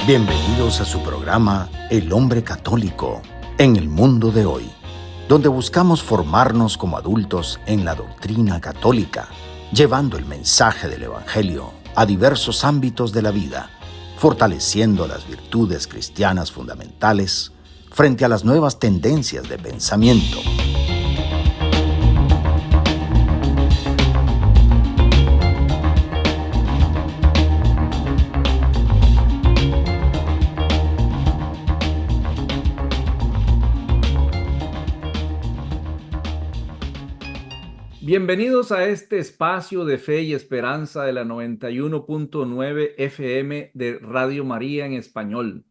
Bienvenidos a su programa El Hombre Católico en el mundo de hoy, donde buscamos formarnos como adultos en la doctrina católica, llevando el mensaje del Evangelio a diversos ámbitos de la vida, fortaleciendo las virtudes cristianas fundamentales frente a las nuevas tendencias de pensamiento. Bienvenidos a este espacio de fe y esperanza de la 91.9 FM de Radio María en español,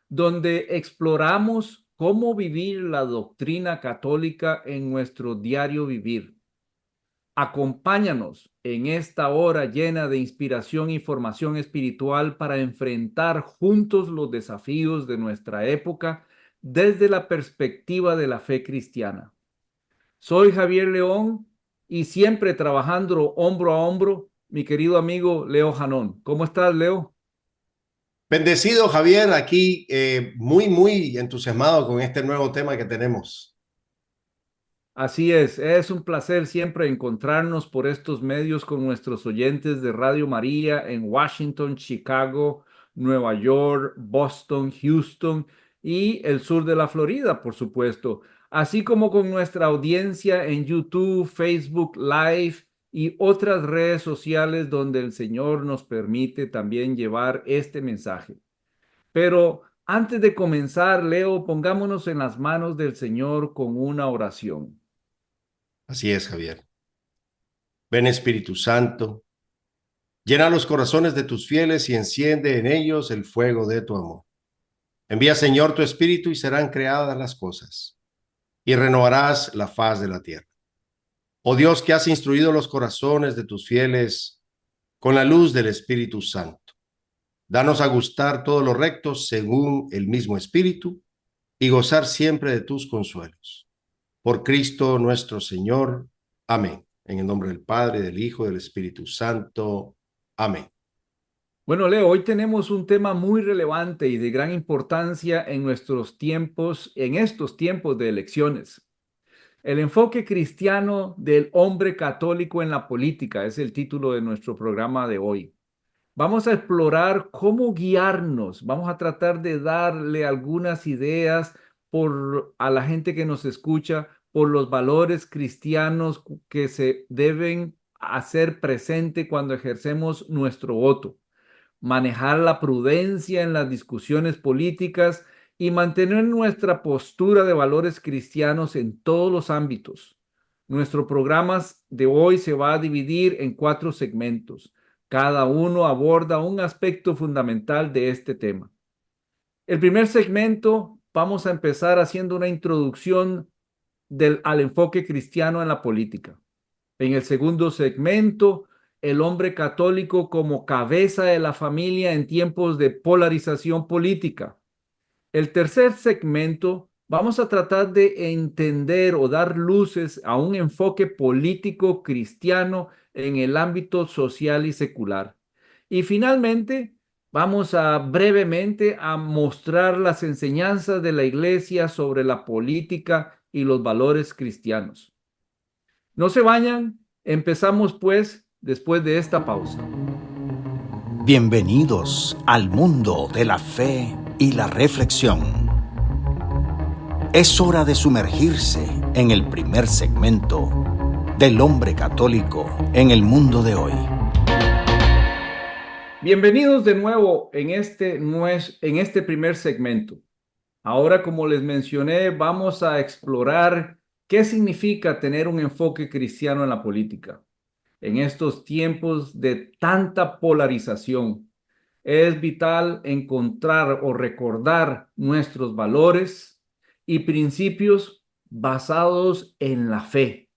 donde exploramos cómo vivir la doctrina católica en nuestro diario vivir. Acompáñanos en esta hora llena de inspiración y formación espiritual para enfrentar juntos los desafíos de nuestra época desde la perspectiva de la fe cristiana. Soy Javier León y siempre trabajando hombro a hombro, mi querido amigo Leo Janón. ¿Cómo estás, Leo? Bendecido, Javier, aquí muy entusiasmado con este nuevo tema que tenemos. Así es un placer siempre encontrarnos por estos medios con nuestros oyentes de Radio María en Washington, Chicago, Nueva York, Boston, Houston y el sur de la Florida, por supuesto, así como con nuestra audiencia en YouTube, Facebook Live y otras redes sociales donde el Señor nos permite también llevar este mensaje. Pero antes de comenzar, Leo, pongámonos en las manos del Señor con una oración. Así es, Javier. Ven, Espíritu Santo, llena los corazones de tus fieles y enciende en ellos el fuego de tu amor. Envía, Señor, tu Espíritu y serán creadas las cosas, y renovarás la faz de la tierra. Oh Dios, que has instruido los corazones de tus fieles con la luz del Espíritu Santo, danos a gustar todo lo recto según el mismo Espíritu y gozar siempre de tus consuelos. Por Cristo nuestro Señor. Amén. En el nombre del Padre, del Hijo y del Espíritu Santo. Amén. Bueno, Leo, hoy tenemos un tema muy relevante y de gran importancia en nuestros tiempos, en estos tiempos de elecciones. El enfoque cristiano del hombre católico en la política es el título de nuestro programa de hoy. Vamos a explorar cómo guiarnos, vamos a tratar de darle algunas ideas a la gente que nos escucha por los valores cristianos que se deben hacer presente cuando ejercemos nuestro voto, manejar la prudencia en las discusiones políticas y mantener nuestra postura de valores cristianos en todos los ámbitos. Nuestro programa de hoy se va a dividir en 4 segmentos. Cada uno aborda un aspecto fundamental de este tema. El primer segmento vamos a empezar haciendo una introducción al enfoque cristiano en la política. En el segundo segmento, el hombre católico como cabeza de la familia en tiempos de polarización política. El tercer segmento, vamos a tratar de entender o dar luces a un enfoque político cristiano en el ámbito social y secular. Y finalmente, vamos a brevemente a mostrar las enseñanzas de la Iglesia sobre la política y los valores cristianos. No se vayan, empezamos pues después de esta pausa. Bienvenidos al mundo de la fe y la reflexión. Es hora de sumergirse en el primer segmento del hombre católico en el mundo de hoy. Bienvenidos de nuevo en este primer segmento. Ahora, como les mencioné, vamos a explorar qué significa tener un enfoque cristiano en la política. En estos tiempos de tanta polarización, es vital encontrar o recordar nuestros valores y principios basados en la fe,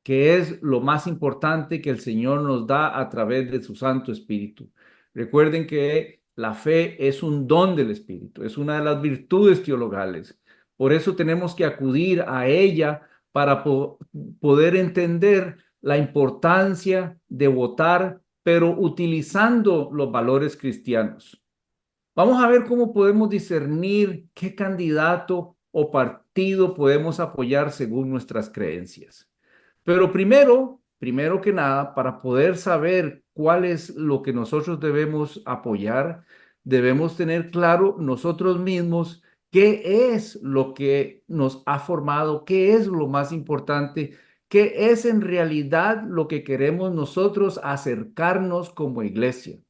que es lo más importante que el Señor nos da a través de su Santo Espíritu. Recuerden que la fe es un don del Espíritu, es una de las virtudes teologales. Por eso tenemos que acudir a ella para poder entender la importancia de votar, pero utilizando los valores cristianos. Vamos a ver cómo podemos discernir qué candidato o partido podemos apoyar según nuestras creencias. Pero primero que nada, para poder saber cuál es lo que nosotros debemos apoyar, debemos tener claro nosotros mismos qué es lo que nos ha formado, qué es lo más importante, qué es en realidad lo que queremos nosotros acercarnos como iglesia.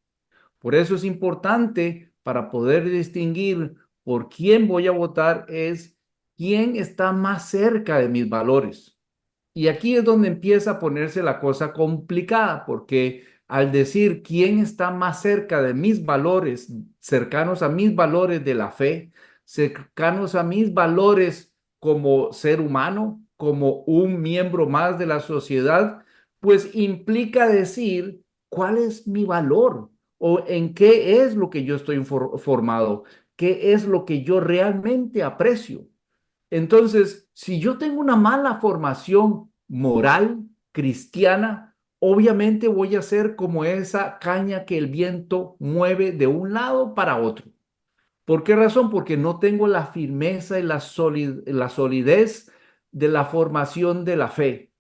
Por eso es importante para poder distinguir por quién voy a votar es quién está más cerca de mis valores. Y aquí es donde empieza a ponerse la cosa complicada, porque al decir quién está más cerca de mis valores, cercanos a mis valores de la fe, cercanos a mis valores como ser humano, como un miembro más de la sociedad, pues implica decir cuál es mi valor o en qué es lo que yo estoy formado, qué es lo que yo realmente aprecio. Entonces, si yo tengo una mala formación moral cristiana, obviamente voy a ser como esa caña que el viento mueve de un lado para otro. ¿Por qué razón? Porque no tengo la firmeza y la solidez de la formación de la fe.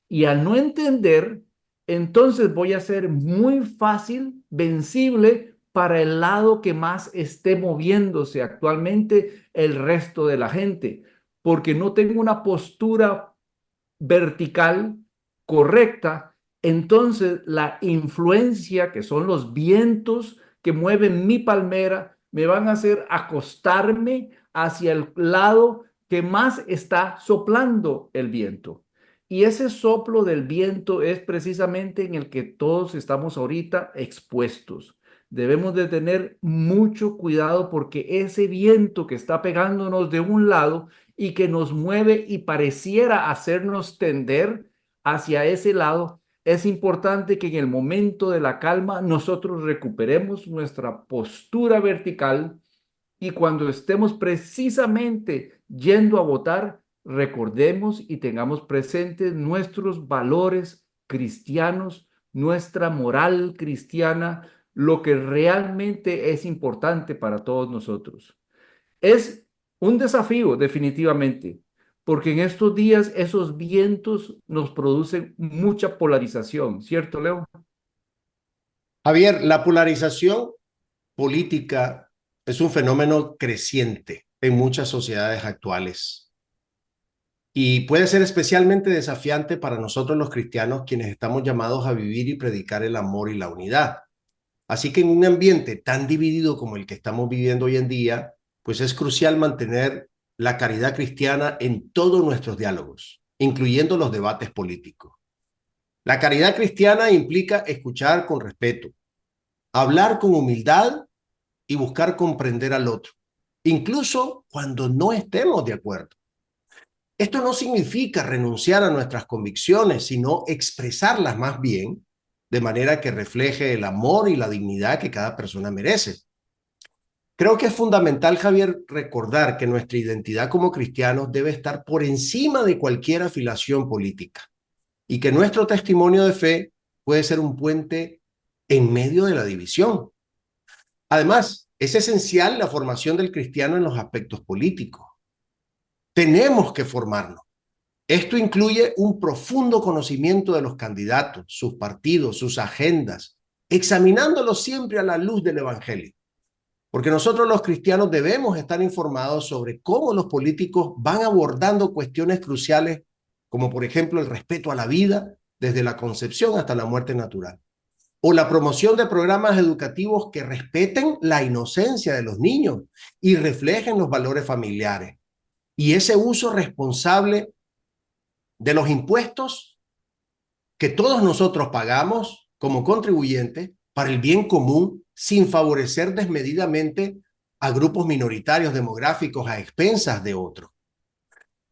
Y al no entender, entonces voy a ser muy fácil, vencible para el lado que más esté moviéndose actualmente el resto de la gente, porque no tengo una postura vertical correcta. Entonces la influencia, que son los vientos que mueven mi palmera, me van a hacer acostarme hacia el lado que más está soplando el viento. Y ese soplo del viento es precisamente en el que todos estamos ahorita expuestos. Debemos de tener mucho cuidado porque ese viento que está pegándonos de un lado y que nos mueve y pareciera hacernos tender hacia ese lado, es importante que en el momento de la calma nosotros recuperemos nuestra postura vertical y cuando estemos precisamente yendo a votar, recordemos y tengamos presentes nuestros valores cristianos, nuestra moral cristiana, lo que realmente es importante para todos nosotros. Es un desafío, definitivamente, porque en estos días esos vientos nos producen mucha polarización, ¿cierto, Leo? Javier, la polarización política es un fenómeno creciente en muchas sociedades actuales y puede ser especialmente desafiante para nosotros los cristianos, quienes estamos llamados a vivir y predicar el amor y la unidad. Así que en un ambiente tan dividido como el que estamos viviendo hoy en día, pues es crucial mantener la caridad cristiana en todos nuestros diálogos, incluyendo los debates políticos. La caridad cristiana implica escuchar con respeto, hablar con humildad y buscar comprender al otro, incluso cuando no estemos de acuerdo. Esto no significa renunciar a nuestras convicciones, sino expresarlas más bien, de manera que refleje el amor y la dignidad que cada persona merece. Creo que es fundamental, Javier, recordar que nuestra identidad como cristianos debe estar por encima de cualquier afiliación política y que nuestro testimonio de fe puede ser un puente en medio de la división. Además, es esencial la formación del cristiano en los aspectos políticos. Tenemos que formarnos. Esto incluye un profundo conocimiento de los candidatos, sus partidos, sus agendas, examinándolos siempre a la luz del Evangelio. Porque nosotros los cristianos debemos estar informados sobre cómo los políticos van abordando cuestiones cruciales, como por ejemplo el respeto a la vida, desde la concepción hasta la muerte natural, o la promoción de programas educativos que respeten la inocencia de los niños y reflejen los valores familiares, y ese uso responsable de los impuestos que todos nosotros pagamos como contribuyentes para el bien común, sin favorecer desmedidamente a grupos minoritarios demográficos a expensas de otros.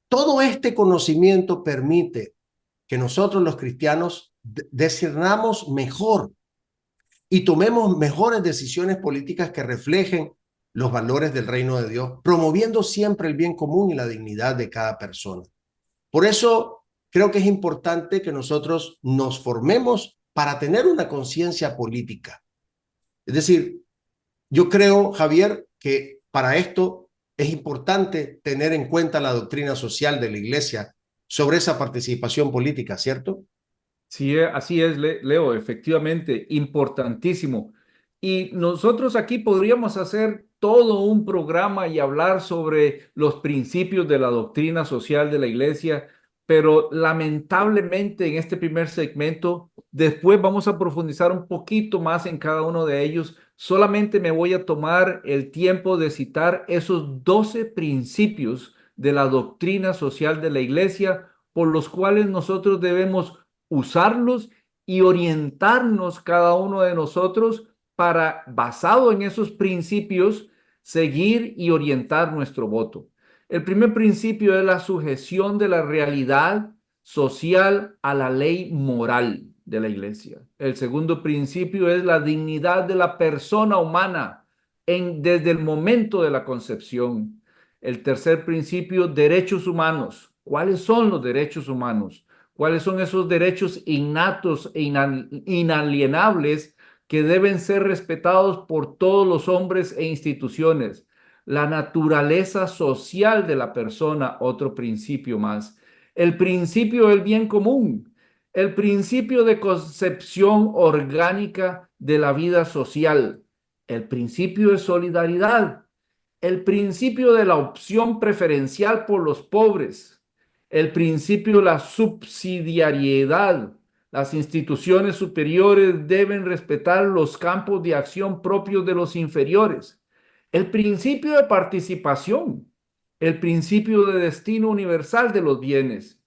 Todo este conocimiento permite que nosotros los cristianos discernamos mejor y tomemos mejores decisiones políticas que reflejen los valores del reino de Dios, promoviendo siempre el bien común y la dignidad de cada persona. Por eso creo que es importante que nosotros nos formemos para tener una conciencia política. Es decir, Yo creo, Javier, que para esto es importante tener en cuenta la doctrina social de la Iglesia sobre esa participación política, ¿cierto? Sí, así es, Leo, efectivamente, importantísimo. Y nosotros aquí podríamos hacer todo un programa y hablar sobre los principios de la doctrina social de la iglesia, pero lamentablemente en este primer segmento, después vamos a profundizar un poquito más en cada uno de ellos. Solamente me voy a tomar el tiempo de citar esos 12 principios de la doctrina social de la iglesia por los cuales nosotros debemos usarlos y orientarnos cada uno de nosotros para, basado en esos principios, seguir y orientar nuestro voto. El primer principio es la sujeción de la realidad social a la ley moral de la iglesia. El segundo principio es la dignidad de la persona humana desde el momento de la concepción. El tercer principio, derechos humanos. ¿Cuáles son los derechos humanos? ¿Cuáles son esos derechos innatos e inalienables que deben ser respetados por todos los hombres e instituciones? La naturaleza social de la persona, otro principio más. El principio del bien común, el principio de concepción orgánica de la vida social, el principio de solidaridad, el principio de la opción preferencial por los pobres, el principio de la subsidiariedad. Las instituciones superiores deben respetar los campos de acción propios de los inferiores. El principio de participación, el principio de destino universal de los bienes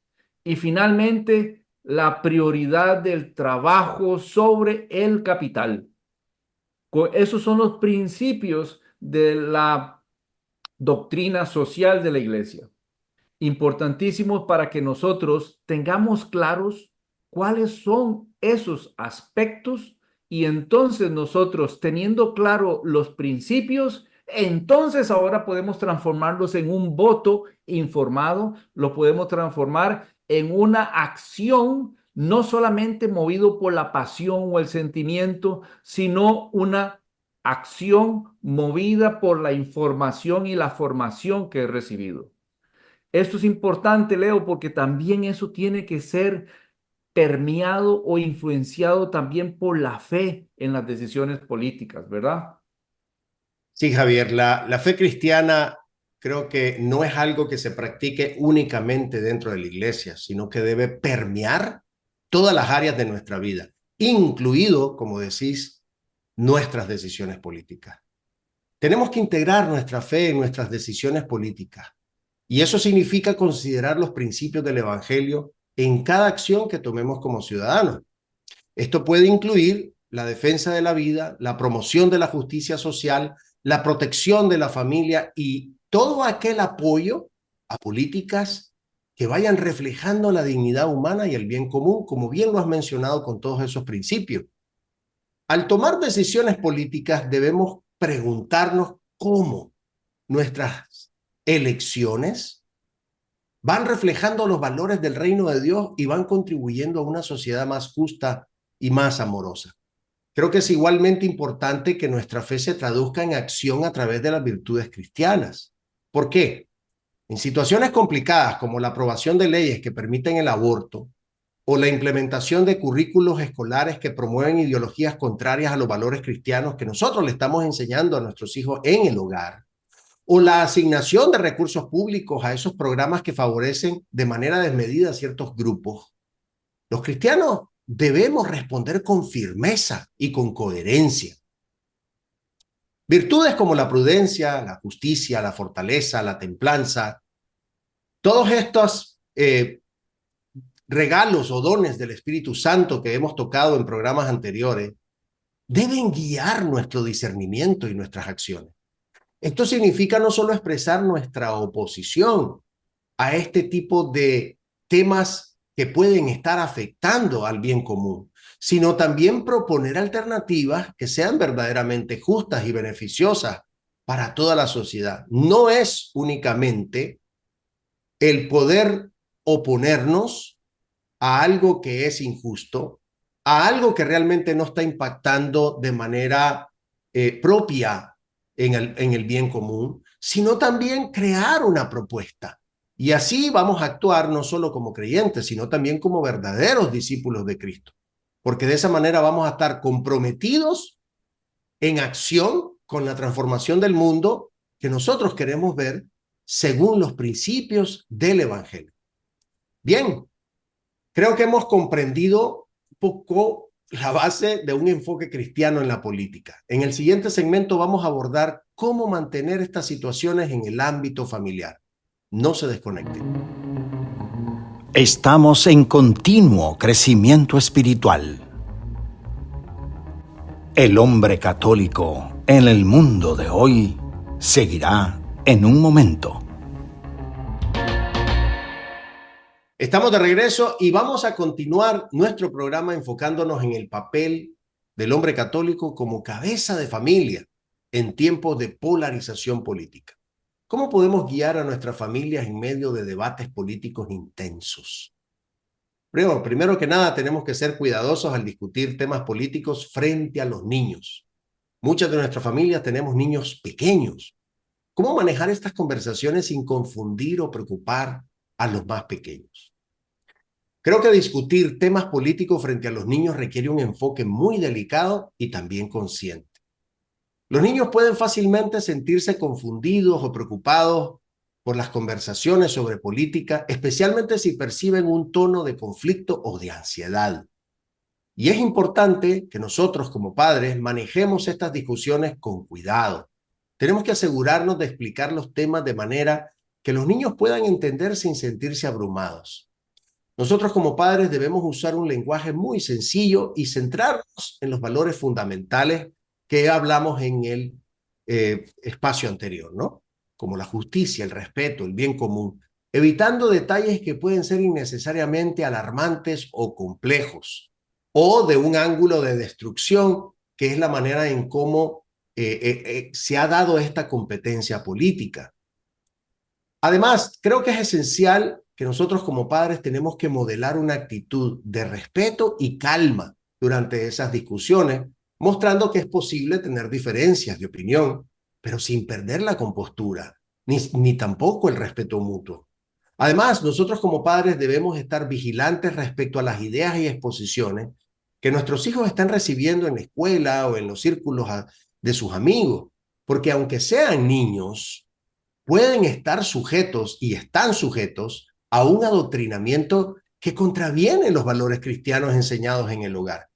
y finalmente la prioridad del trabajo sobre el capital. Esos son los principios de la doctrina social de la iglesia, importantísimos para que nosotros tengamos claros cuáles son esos aspectos y entonces nosotros teniendo claro los principios, entonces ahora podemos transformarlos en un voto informado, lo podemos transformar en una acción no solamente movido por la pasión o el sentimiento, sino una acción movida por la información y la formación que he recibido. Esto es importante, Leo, porque también eso tiene que ser permeado o influenciado también por la fe en las decisiones políticas, ¿verdad? Sí, Javier, la fe cristiana creo que no es algo que se practique únicamente dentro de la iglesia, sino que debe permear todas las áreas de nuestra vida, incluido, como decís, nuestras decisiones políticas. Tenemos que integrar nuestra fe en nuestras decisiones políticas y eso significa considerar los principios del Evangelio en cada acción que tomemos como ciudadanos. Esto puede incluir la defensa de la vida, la promoción de la justicia social, la protección de la familia y todo aquel apoyo a políticas que vayan reflejando la dignidad humana y el bien común, como bien lo has mencionado con todos esos principios. Al tomar decisiones políticas debemos preguntarnos cómo nuestras elecciones van reflejando los valores del reino de Dios y van contribuyendo a una sociedad más justa y más amorosa. Creo que es igualmente importante que nuestra fe se traduzca en acción a través de las virtudes cristianas. ¿Por qué? En situaciones complicadas como la aprobación de leyes que permiten el aborto o la implementación de currículos escolares que promueven ideologías contrarias a los valores cristianos que nosotros le estamos enseñando a nuestros hijos en el hogar, o la asignación de recursos públicos a esos programas que favorecen de manera desmedida a ciertos grupos, los cristianos debemos responder con firmeza y con coherencia. Virtudes como la prudencia, la justicia, la fortaleza, la templanza, todos estos regalos o dones del Espíritu Santo que hemos tocado en programas anteriores, deben guiar nuestro discernimiento y nuestras acciones. Esto significa no solo expresar nuestra oposición a este tipo de temas que pueden estar afectando al bien común, sino también proponer alternativas que sean verdaderamente justas y beneficiosas para toda la sociedad. No es únicamente el poder oponernos a algo que es injusto, a algo que realmente no está impactando de manera propia en el bien común, sino también crear una propuesta. Y así vamos a actuar no solo como creyentes, sino también como verdaderos discípulos de Cristo. Porque de esa manera vamos a estar comprometidos en acción con la transformación del mundo que nosotros queremos ver según los principios del Evangelio. Bien, creo que hemos comprendido un poco la base de un enfoque cristiano en la política. En el siguiente segmento vamos a abordar cómo mantener estas situaciones en el ámbito familiar. No se desconecten. Estamos en continuo crecimiento espiritual. El hombre católico en el mundo de hoy seguirá en un momento. Estamos de regreso y vamos a continuar nuestro programa enfocándonos en el papel del hombre católico como cabeza de familia en tiempos de polarización política. ¿Cómo podemos guiar a nuestras familias en medio de debates políticos intensos? Primero que nada, tenemos que ser cuidadosos al discutir temas políticos frente a los niños. Muchas de nuestras familias tenemos niños pequeños. ¿Cómo manejar estas conversaciones sin confundir o preocupar a los más pequeños? Creo que discutir temas políticos frente a los niños requiere un enfoque muy delicado y también consciente. Los niños pueden fácilmente sentirse confundidos o preocupados por las conversaciones sobre política, especialmente si perciben un tono de conflicto o de ansiedad. Y es importante que nosotros como padres manejemos estas discusiones con cuidado. Tenemos que asegurarnos de explicar los temas de manera que los niños puedan entender sin sentirse abrumados. Nosotros como padres debemos usar un lenguaje muy sencillo y centrarnos en los valores fundamentales que hablamos en el espacio anterior, ¿no? Como la justicia, el respeto, el bien común, evitando detalles que pueden ser innecesariamente alarmantes o complejos, o de un ángulo de destrucción, que es la manera en cómo se ha dado esta competencia política. Además, creo que es esencial que nosotros como padres tenemos que modelar una actitud de respeto y calma durante esas discusiones, mostrando que es posible tener diferencias de opinión, pero sin perder la compostura, ni tampoco el respeto mutuo. Además, nosotros como padres debemos estar vigilantes respecto a las ideas y exposiciones que nuestros hijos están recibiendo en la escuela o en los círculos de sus amigos, porque aunque sean niños, pueden estar sujetos y están sujetos a un adoctrinamiento que contraviene los valores cristianos enseñados en el hogar.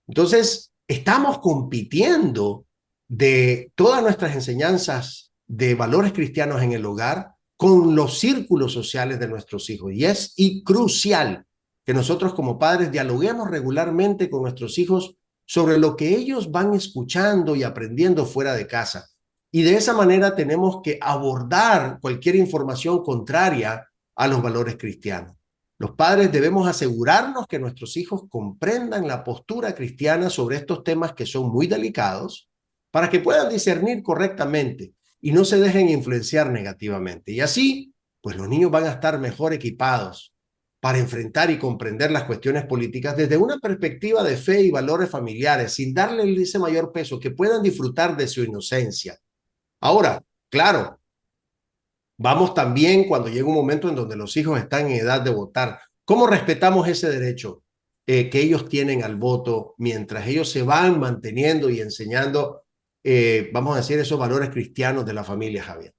Entonces, estamos compitiendo de todas nuestras enseñanzas de valores cristianos en el hogar con los círculos sociales de nuestros hijos. Y es crucial que nosotros como padres dialoguemos regularmente con nuestros hijos sobre lo que ellos van escuchando y aprendiendo fuera de casa. Y de esa manera tenemos que abordar cualquier información contraria a los valores cristianos. Los padres debemos asegurarnos que nuestros hijos comprendan la postura cristiana sobre estos temas que son muy delicados para que puedan discernir correctamente y no se dejen influenciar negativamente. Y así, pues los niños van a estar mejor equipados para enfrentar y comprender las cuestiones políticas desde una perspectiva de fe y valores familiares, sin darle ese mayor peso, que puedan disfrutar de su inocencia. Ahora, claro, vamos también cuando llega un momento en donde los hijos están en edad de votar. ¿Cómo respetamos ese derecho que ellos tienen al voto mientras ellos se van manteniendo y enseñando, vamos a decir, esos valores cristianos de la familia, Javier?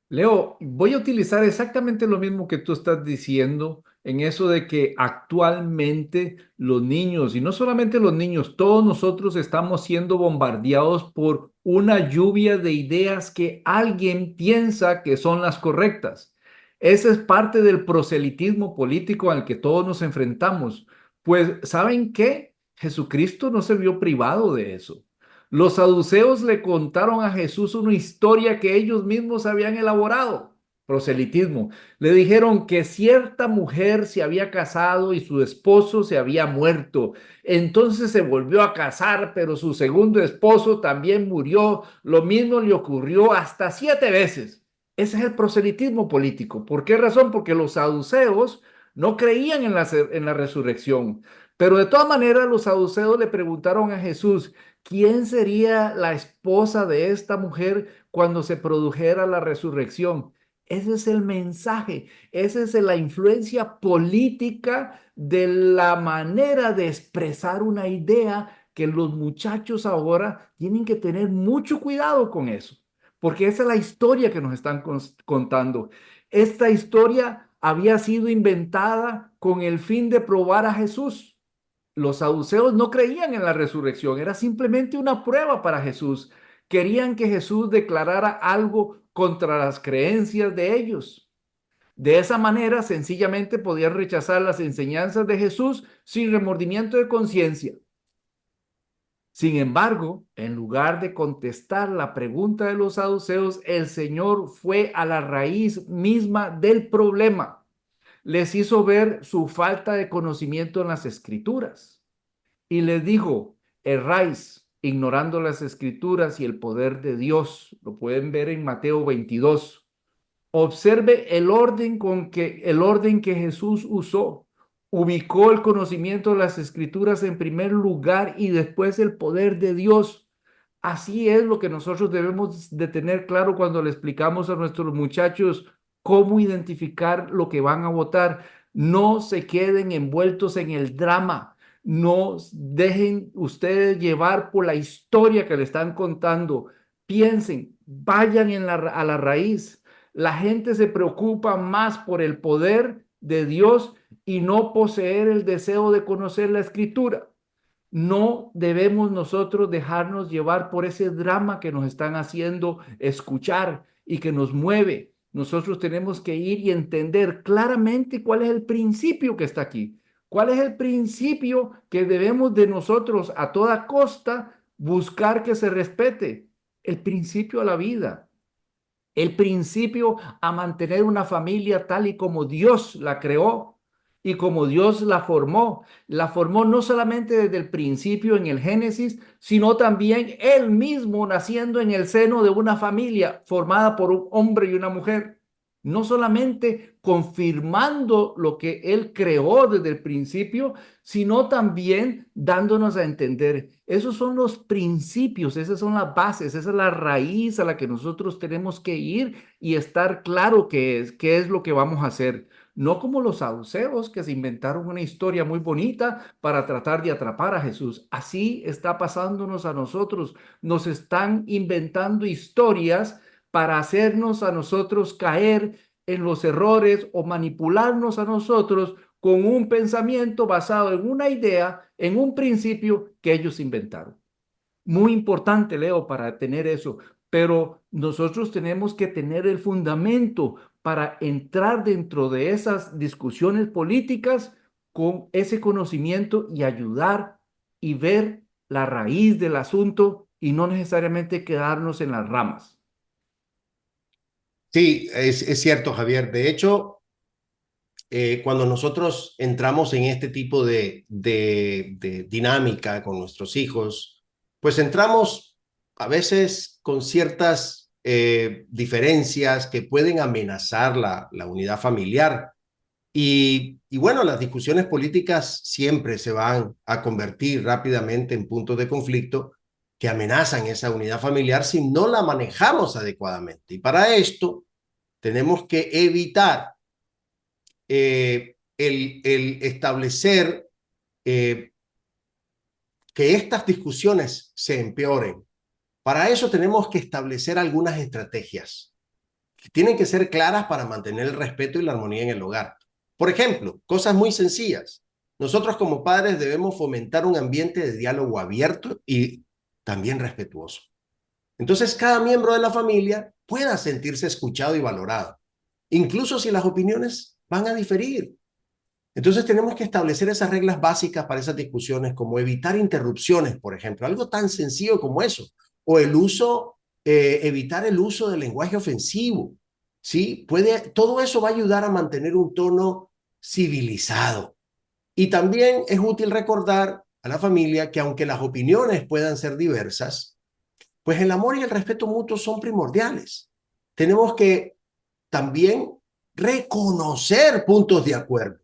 Leo, voy a utilizar exactamente lo mismo que tú estás diciendo en eso de que actualmente los niños, y no solamente los niños, todos nosotros estamos siendo bombardeados por una lluvia de ideas que alguien piensa que son las correctas. Ese es parte del proselitismo político al que todos nos enfrentamos. Pues, ¿saben qué? Jesucristo no se vio privado de eso. Los saduceos le contaron a Jesús una historia que ellos mismos habían elaborado. Proselitismo. Le dijeron que cierta mujer se había casado y su esposo se había muerto. Entonces se volvió a casar, pero su segundo esposo también murió. Lo mismo le ocurrió hasta 7 veces. Ese es el proselitismo político. ¿Por qué razón? Porque los saduceos no creían en la resurrección. Pero de todas maneras, los saduceos le preguntaron a Jesús, ¿Quién sería la esposa de esta mujer cuando se produjera la resurrección? Ese es el mensaje, esa es la influencia política de la manera de expresar una idea que los muchachos ahora tienen que tener mucho cuidado con eso, porque esa es la historia que nos están contando. Esta historia había sido inventada con el fin de probar a Jesús. Los saduceos no creían en la resurrección, era simplemente una prueba para Jesús. Querían que Jesús declarara algo contra las creencias de ellos. De esa manera, sencillamente podían rechazar las enseñanzas de Jesús sin remordimiento de conciencia. Sin embargo, en lugar de contestar la pregunta de los saduceos, el Señor fue a la raíz misma del problema. Les hizo ver su falta de conocimiento en las Escrituras y les dijo: erráis ignorando las Escrituras y el poder de Dios. Lo pueden ver en Mateo 22. Observe el orden que Jesús usó. Ubicó el conocimiento de las Escrituras en primer lugar y después el poder de Dios. Así es lo que nosotros debemos de tener claro cuando le explicamos a nuestros muchachos cómo identificar lo que van a votar. No se queden envueltos en el drama. No dejen ustedes llevar por la historia que le están contando. Piensen, vayan a la raíz. La gente se preocupa más por el poder de Dios y no poseer el deseo de conocer la Escritura. No debemos nosotros dejarnos llevar por ese drama que nos están haciendo escuchar y que nos mueve. Nosotros tenemos que ir y entender claramente cuál es el principio que está aquí. ¿Cuál es el principio que debemos de nosotros a toda costa buscar que se respete? El principio a la vida. El principio a mantener una familia tal y como Dios la creó y como Dios la formó. La formó no solamente desde el principio en el Génesis, sino también Él mismo naciendo en el seno de una familia formada por un hombre y una mujer. No solamente confirmando lo que Él creó desde el principio, sino también dándonos a entender. Esos son los principios, esas son las bases, esa es la raíz a la que nosotros tenemos que ir y estar claro qué es lo que vamos a hacer. No como los saduceos que se inventaron una historia muy bonita para tratar de atrapar a Jesús. Así está pasándonos a nosotros. Nos están inventando historias para hacernos a nosotros caer en los errores o manipularnos a nosotros con un pensamiento basado en una idea, en un principio que ellos inventaron. Muy importante, Leo, para tener eso, pero nosotros tenemos que tener el fundamento para entrar dentro de esas discusiones políticas con ese conocimiento y ayudar y ver la raíz del asunto y no necesariamente quedarnos en las ramas. Sí, es cierto, Javier. De hecho, cuando nosotros entramos en este tipo de dinámica con nuestros hijos, pues entramos a veces con ciertas diferencias que pueden amenazar la unidad familiar. Y bueno, las discusiones políticas siempre se van a convertir rápidamente en puntos de conflicto que amenazan esa unidad familiar si no la manejamos adecuadamente. Y para esto tenemos que evitar el establecer que estas discusiones se empeoren. Para eso tenemos que establecer algunas estrategias que tienen que ser claras para mantener el respeto y la armonía en el hogar. Por ejemplo, cosas muy sencillas. Nosotros como padres debemos fomentar un ambiente de diálogo abierto y también respetuoso. Entonces, cada miembro de la familia pueda sentirse escuchado y valorado, incluso si las opiniones van a diferir. Entonces tenemos que establecer esas reglas básicas para esas discusiones, como evitar interrupciones, por ejemplo, algo tan sencillo como eso, o evitar el uso del lenguaje ofensivo, ¿sí? Todo eso va a ayudar a mantener un tono civilizado. Y también es útil recordar a la familia que aunque las opiniones puedan ser diversas, pues el amor y el respeto mutuo son primordiales. Tenemos que también reconocer puntos de acuerdo.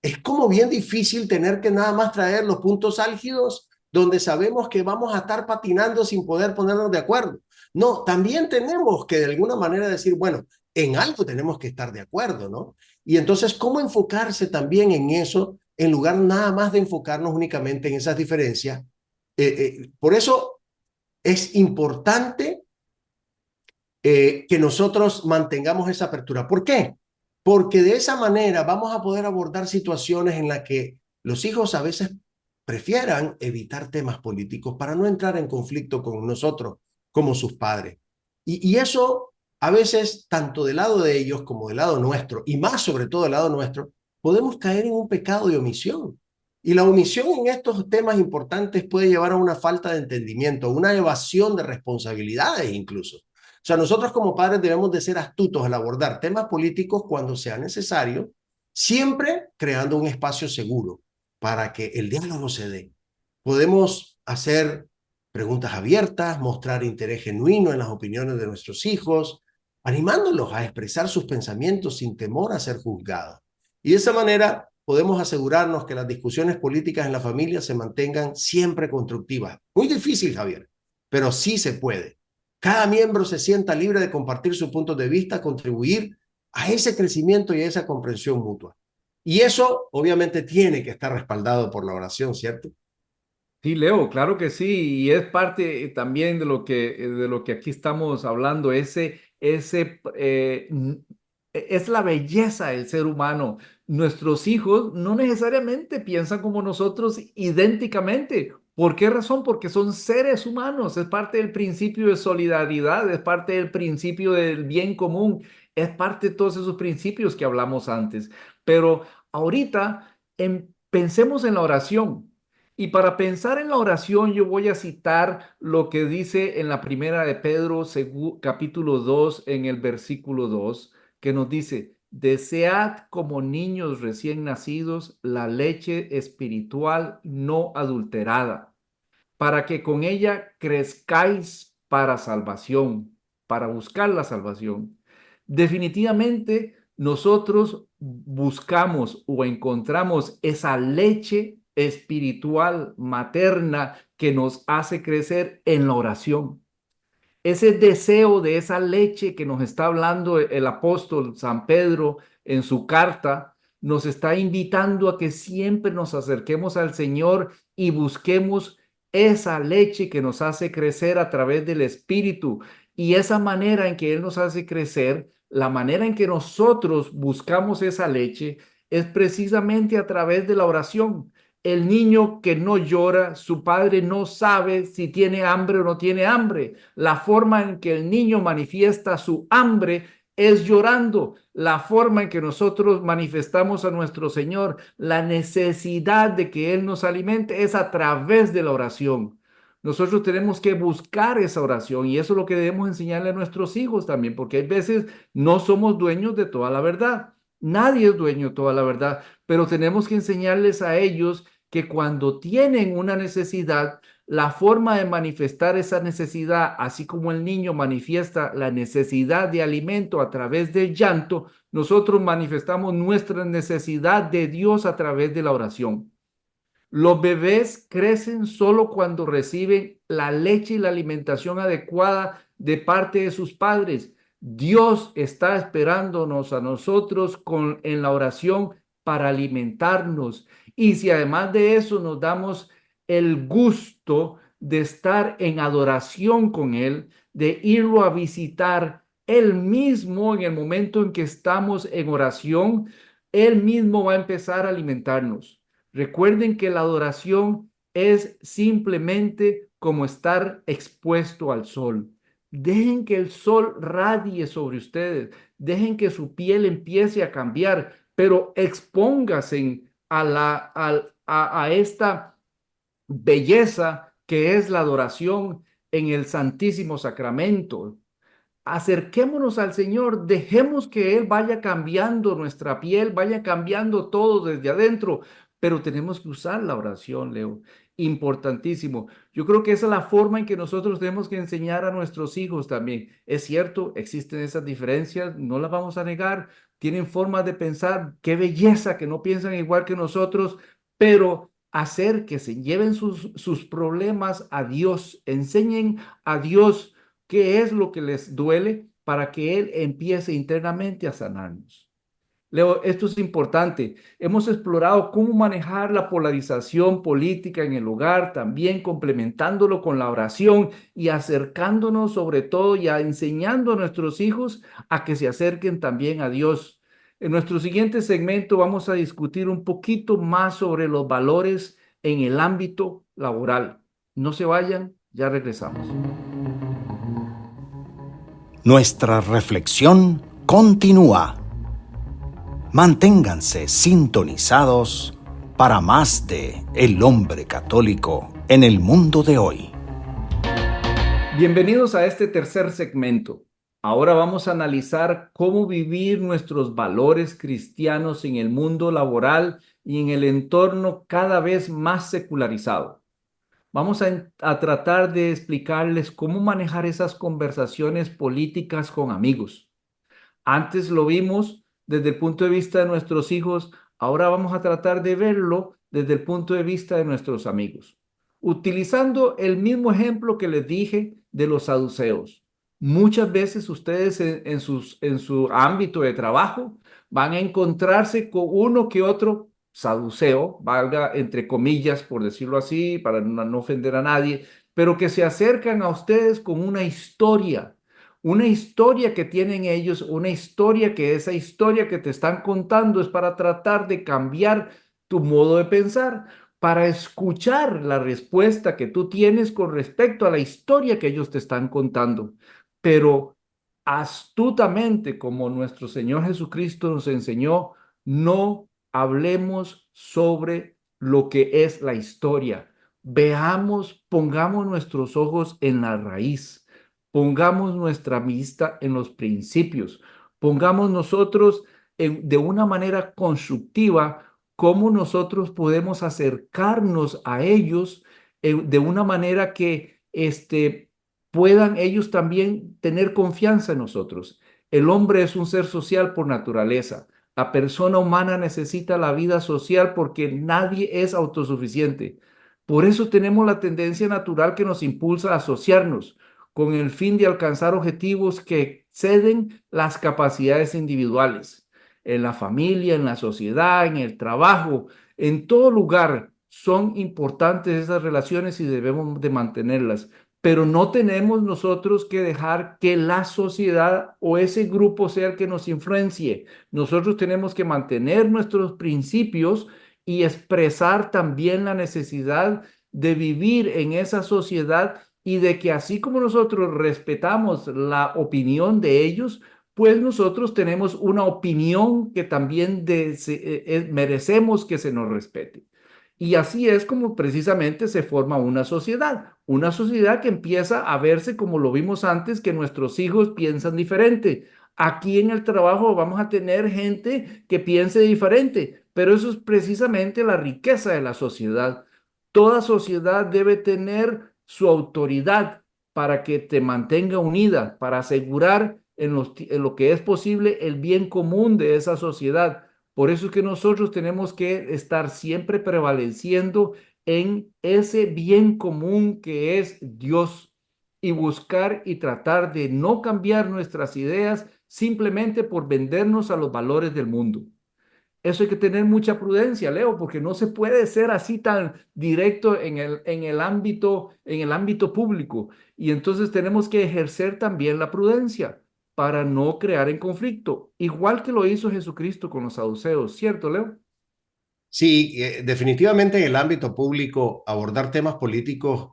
Es como bien difícil tener que nada más traer los puntos álgidos donde sabemos que vamos a estar patinando sin poder ponernos de acuerdo. No, también tenemos que de alguna manera decir, bueno, en algo tenemos que estar de acuerdo, ¿no? Y entonces, ¿cómo enfocarse también en eso, en lugar nada más de enfocarnos únicamente en esas diferencias? Por eso es importante que nosotros mantengamos esa apertura. ¿Por qué? Porque de esa manera vamos a poder abordar situaciones en las que los hijos a veces prefieran evitar temas políticos para no entrar en conflicto con nosotros como sus padres. Y eso a veces, tanto del lado de ellos como del lado nuestro, y más sobre todo del lado nuestro, podemos caer en un pecado de omisión. Y la omisión en estos temas importantes puede llevar a una falta de entendimiento, una evasión de responsabilidades incluso. O sea, nosotros como padres debemos de ser astutos al abordar temas políticos cuando sea necesario, siempre creando un espacio seguro para que el diálogo se dé. Podemos hacer preguntas abiertas, mostrar interés genuino en las opiniones de nuestros hijos, animándolos a expresar sus pensamientos sin temor a ser juzgados. Y de esa manera podemos asegurarnos que las discusiones políticas en la familia se mantengan siempre constructivas. Muy difícil, Javier, pero sí se puede. Cada miembro se sienta libre de compartir su punto de vista, contribuir a ese crecimiento y a esa comprensión mutua. Y eso obviamente tiene que estar respaldado por la oración, ¿cierto? Sí, Leo, claro que sí, y es parte también de lo que aquí estamos hablando, es la belleza del ser humano. Nuestros hijos no necesariamente piensan como nosotros idénticamente. ¿Por qué razón? Porque son seres humanos, es parte del principio de solidaridad, es parte del principio del bien común, es parte de todos esos principios que hablamos antes. Pero ahorita pensemos en la oración. Y para pensar en la oración, yo voy a citar lo que dice en la primera de Pedro, capítulo 2, en el versículo 2, que nos dice, desead como niños recién nacidos la leche espiritual no adulterada, para que con ella crezcáis para salvación, para buscar la salvación. Definitivamente, nosotros buscamos o encontramos esa leche espiritual materna que nos hace crecer en la oración. Ese deseo de esa leche que nos está hablando el apóstol San Pedro en su carta, nos está invitando a que siempre nos acerquemos al Señor y busquemos esa leche que nos hace crecer a través del Espíritu. Y esa manera en que Él nos hace crecer, la manera en que nosotros buscamos esa leche, es precisamente a través de la oración. El niño que no llora, su padre no sabe si tiene hambre o no tiene hambre. La forma en que el niño manifiesta su hambre es llorando. La forma en que nosotros manifestamos a nuestro Señor la necesidad de que Él nos alimente es a través de la oración. Nosotros tenemos que buscar esa oración y eso es lo que debemos enseñarle a nuestros hijos también, porque hay veces no somos dueños de toda la verdad. Nadie es dueño de toda la verdad, pero tenemos que enseñarles a ellos que cuando tienen una necesidad, la forma de manifestar esa necesidad, así como el niño manifiesta la necesidad de alimento a través del llanto, nosotros manifestamos nuestra necesidad de Dios a través de la oración. Los bebés crecen solo cuando reciben la leche y la alimentación adecuada de parte de sus padres. Dios está esperándonos a nosotros en la oración para alimentarnos. Y si además de eso nos damos el gusto de estar en adoración con Él, de irlo a visitar Él mismo en el momento en que estamos en oración, Él mismo va a empezar a alimentarnos. Recuerden que la adoración es simplemente como estar expuesto al sol. Dejen que el sol radie sobre ustedes. Dejen que su piel empiece a cambiar, pero expóngase a esta belleza que es la adoración en el Santísimo Sacramento. Acerquémonos al Señor, dejemos que Él vaya cambiando nuestra piel, vaya cambiando todo desde adentro, pero tenemos que usar la oración, Leo. Importantísimo. Yo creo que esa es la forma en que nosotros tenemos que enseñar a nuestros hijos también. Es cierto, existen esas diferencias, no las vamos a negar, tienen formas de pensar, qué belleza que no piensan igual que nosotros, pero acérquese, lleven sus problemas a Dios, enseñen a Dios qué es lo que les duele para que Él empiece internamente a sanarnos. Leo, esto es importante. Hemos explorado cómo manejar la polarización política en el hogar, también complementándolo con la oración y acercándonos sobre todo y enseñando a nuestros hijos a que se acerquen también a Dios. En nuestro siguiente segmento vamos a discutir un poquito más sobre los valores en el ámbito laboral. No se vayan, ya regresamos. Nuestra reflexión continúa. Manténganse sintonizados para más de El Hombre Católico en el mundo de hoy. Bienvenidos a este tercer segmento. Ahora vamos a analizar cómo vivir nuestros valores cristianos en el mundo laboral y en el entorno cada vez más secularizado. Vamos a tratar de explicarles cómo manejar esas conversaciones políticas con amigos. Antes lo vimos desde el punto de vista de nuestros hijos, ahora vamos a tratar de verlo desde el punto de vista de nuestros amigos. Utilizando el mismo ejemplo que les dije de los saduceos. Muchas veces ustedes en su ámbito de trabajo van a encontrarse con uno que otro saduceo, valga entre comillas, por decirlo así, para no ofender a nadie, pero que se acercan a ustedes con una historia que tienen ellos, una historia que esa historia que te están contando es para tratar de cambiar tu modo de pensar, para escuchar la respuesta que tú tienes con respecto a la historia que ellos te están contando. Pero astutamente, como nuestro Señor Jesucristo nos enseñó, no hablemos sobre lo que es la historia. Veamos, pongamos nuestros ojos en la raíz. Pongamos nuestra vista en los principios. Pongamos nosotros de una manera constructiva cómo nosotros podemos acercarnos a ellos de una manera que puedan ellos también tener confianza en nosotros. El hombre es un ser social por naturaleza. La persona humana necesita la vida social porque nadie es autosuficiente. Por eso tenemos la tendencia natural que nos impulsa a asociarnos con el fin de alcanzar objetivos que exceden las capacidades individuales. En la familia, en la sociedad, en el trabajo, en todo lugar son importantes esas relaciones y debemos de mantenerlas. Pero no tenemos nosotros que dejar que la sociedad o ese grupo sea el que nos influencie. Nosotros tenemos que mantener nuestros principios y expresar también la necesidad de vivir en esa sociedad y de que así como nosotros respetamos la opinión de ellos, pues nosotros tenemos una opinión que también merecemos que se nos respete. Y así es como precisamente se forma una sociedad que empieza a verse como lo vimos antes, que nuestros hijos piensan diferente. Aquí en el trabajo vamos a tener gente que piense diferente, pero eso es precisamente la riqueza de la sociedad. Toda sociedad debe tener su autoridad para que te mantenga unida, para asegurar en lo que es posible el bien común de esa sociedad. Por eso es que nosotros tenemos que estar siempre prevaleciendo en ese bien común que es Dios y buscar y tratar de no cambiar nuestras ideas simplemente por vendernos a los valores del mundo. Eso hay que tener mucha prudencia, Leo, porque no se puede ser así tan directo en el ámbito público. Y entonces tenemos que ejercer también la prudencia para no crear en conflicto, igual que lo hizo Jesucristo con los saduceos, ¿cierto, Leo? Sí, definitivamente en el ámbito público abordar temas políticos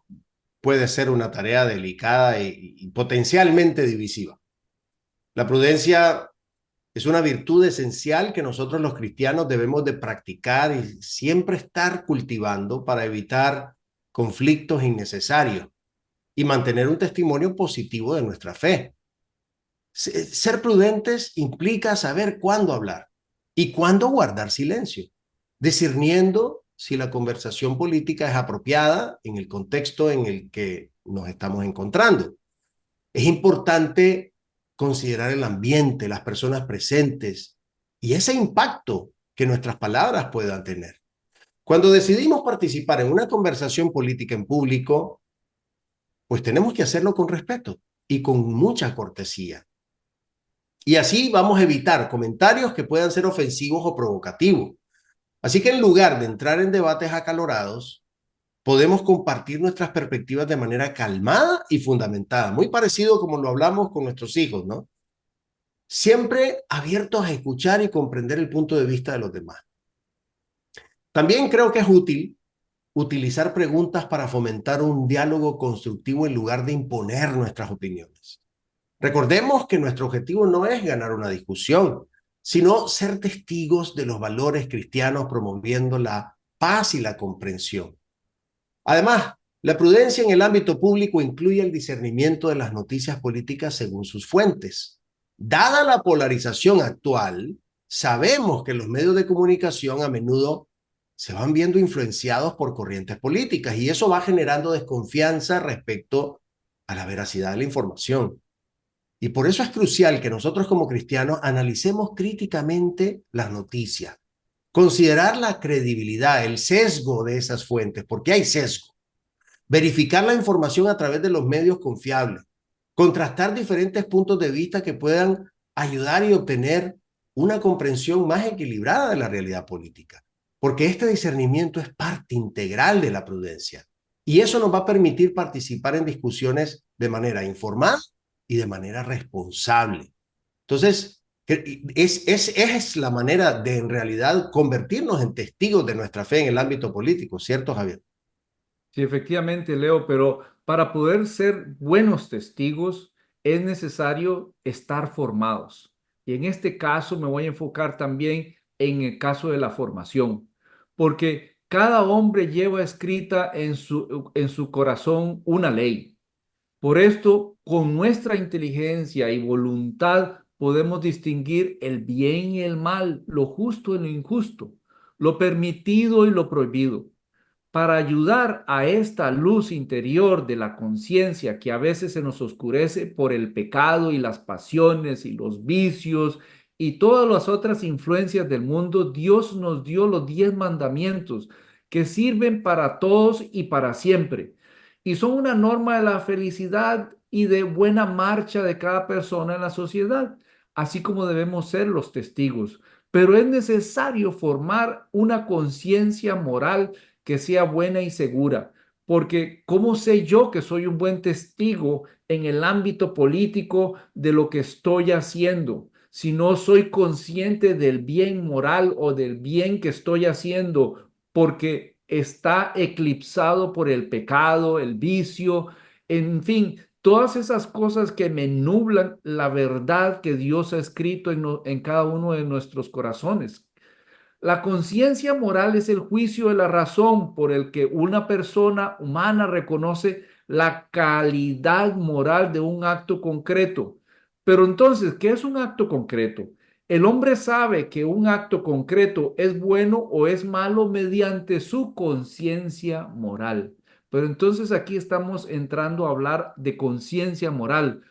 puede ser una tarea delicada y potencialmente divisiva. La prudencia es una virtud esencial que nosotros los cristianos debemos de practicar y siempre estar cultivando para evitar conflictos innecesarios y mantener un testimonio positivo de nuestra fe. Ser prudentes implica saber cuándo hablar y cuándo guardar silencio, discerniendo si la conversación política es apropiada en el contexto en el que nos estamos encontrando. Es importante considerar el ambiente, las personas presentes y ese impacto que nuestras palabras puedan tener. Cuando decidimos participar en una conversación política en público, pues tenemos que hacerlo con respeto y con mucha cortesía. Y así vamos a evitar comentarios que puedan ser ofensivos o provocativos. Así que en lugar de entrar en debates acalorados, podemos compartir nuestras perspectivas de manera calmada y fundamentada, muy parecido como lo hablamos con nuestros hijos, ¿no? Siempre abiertos a escuchar y comprender el punto de vista de los demás. También creo que es útil utilizar preguntas para fomentar un diálogo constructivo en lugar de imponer nuestras opiniones. Recordemos que nuestro objetivo no es ganar una discusión, sino ser testigos de los valores cristianos promoviendo la paz y la comprensión. Además, la prudencia en el ámbito público incluye el discernimiento de las noticias políticas según sus fuentes. Dada la polarización actual, sabemos que los medios de comunicación a menudo se van viendo influenciados por corrientes políticas y eso va generando desconfianza respecto a la veracidad de la información. Y por eso es crucial que nosotros como cristianos analicemos críticamente las noticias, considerar la credibilidad, el sesgo de esas fuentes, porque hay sesgo, verificar la información a través de los medios confiables, contrastar diferentes puntos de vista que puedan ayudar y obtener una comprensión más equilibrada de la realidad política, porque este discernimiento es parte integral de la prudencia y eso nos va a permitir participar en discusiones de manera informada y de manera responsable. Entonces, es la manera de en realidad convertirnos en testigos de nuestra fe en el ámbito político, ¿cierto, Javier? Sí, efectivamente, Leo, pero para poder ser buenos testigos es necesario estar formados. Y en este caso me voy a enfocar también en el caso de la formación, porque cada hombre lleva escrita en su corazón una ley. Por esto, con nuestra inteligencia y voluntad podemos distinguir el bien y el mal, lo justo y lo injusto, lo permitido y lo prohibido. Para ayudar a esta luz interior de la conciencia que a veces se nos oscurece por el pecado y las pasiones y los vicios y todas las otras influencias del mundo, Dios nos dio los 10 mandamientos que sirven para todos y para siempre. Y son una norma de la felicidad y de buena marcha de cada persona en la sociedad, así como debemos ser los testigos. Pero es necesario formar una conciencia moral que sea buena y segura, porque ¿cómo sé yo que soy un buen testigo en el ámbito político de lo que estoy haciendo? Si no soy consciente del bien moral o del bien que estoy haciendo, porque está eclipsado por el pecado, el vicio, en fin, todas esas cosas que me nublan la verdad que Dios ha escrito en cada uno de nuestros corazones. La conciencia moral es el juicio de la razón por el que una persona humana reconoce la calidad moral de un acto concreto. Pero entonces, ¿qué es un acto concreto? El hombre sabe que un acto concreto es bueno o es malo mediante su conciencia moral. Pero entonces aquí estamos entrando a hablar de conciencia moral.